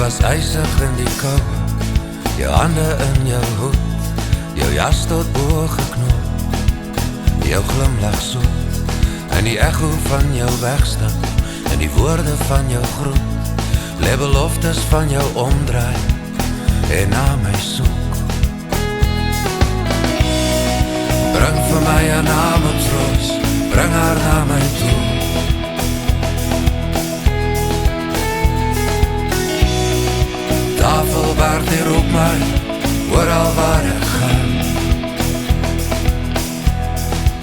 was ysig in die kou, jou hande in jou hoed, jou jas tot bo geknoop, jou glimlach soet, en die echo van jou wegstaan, en die woorde van jou groet, lê beloftes van jou omdraai, en na my soek. Bring vir my 'n naamsroos, bring haar na my toe. Tafelberg die roep my, oral waar ek gaan.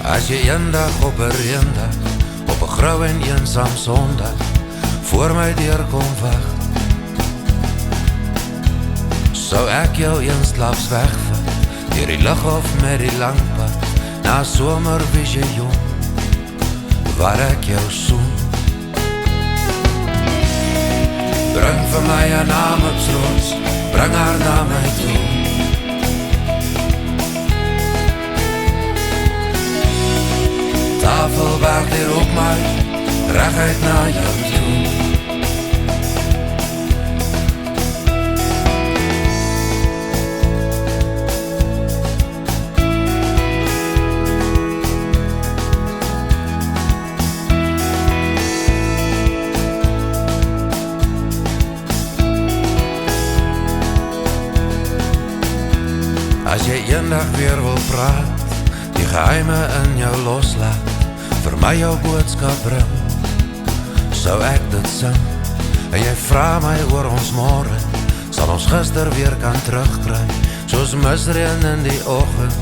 As jy eendag op 'n reendag, op 'n grou en eensaam sondag, voor my deur kom wag, sou ek jou eensklaps wegvat, deur die lug of met die langpad, na somervisioen, waar ek jou soen. Bring vir my 'n naamsroos, bring haar na my toe. Tafelberg die roep my, reguit na jou toe. As jy eendag weer wil praat, die geheime in jou loslaat, vir my jou boodskap bring, sou ek dit sing, en jy vra my oor ons môre, sal ons gister weer kan terugkry, soos misreën in die oggend,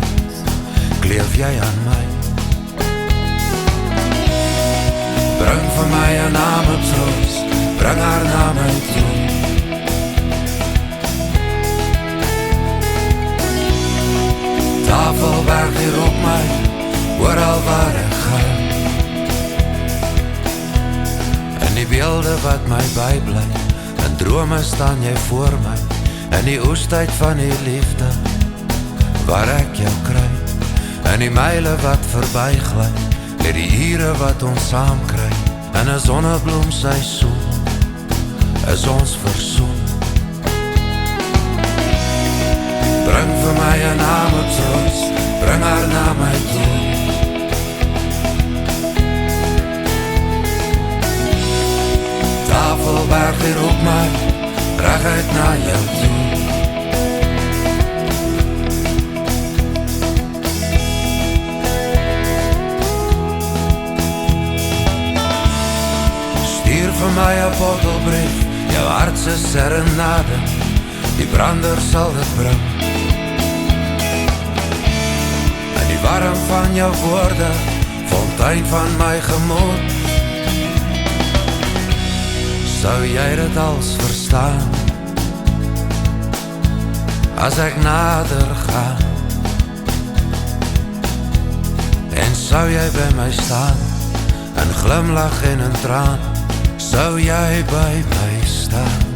kleef jy aan my. Bring vir my 'n naamsroos, bring haar na my toe. Tafelberg die roep my, oral waar ek gaan. In die beelde wat my bybly, in drome staan jy voor my, in die oestyd van die liefde, waar ek jou kry, in die myle wat verbyglij, met die ure wat ons saam kry, in 'n sonnebloemseisoen, is ons versoen. Bring vir my 'n naamsroos, bring haar na my toe. Tafelberg die roep my, reguit na jou toe. Stuur vir my 'n bottelbrief, jou hart se serenade, die brander sal dit bring. Die warm van jou woorde, fontein van my gemoed, sou jy dit als verstaan, as ek nader gaan, en sou jy by my staan, en glimlach en 'n traan, sou jy by my staan.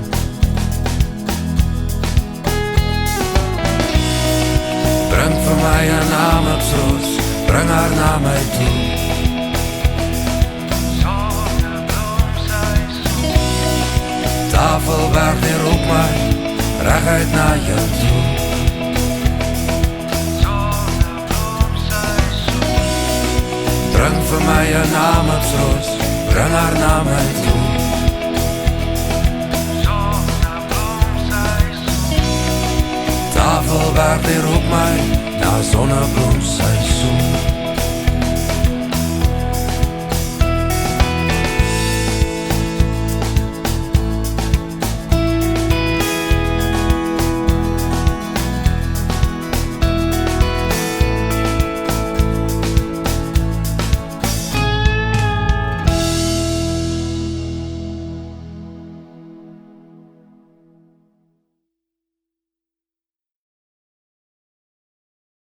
Bring vir my 'n naamsroos, bring haar na my toe. Tafelberg die roep my, reguit na jou toe. Bring vir my 'n naamsroos, bring haar na my toe. Tafelberg die roep my, na sonnebloemseisoen.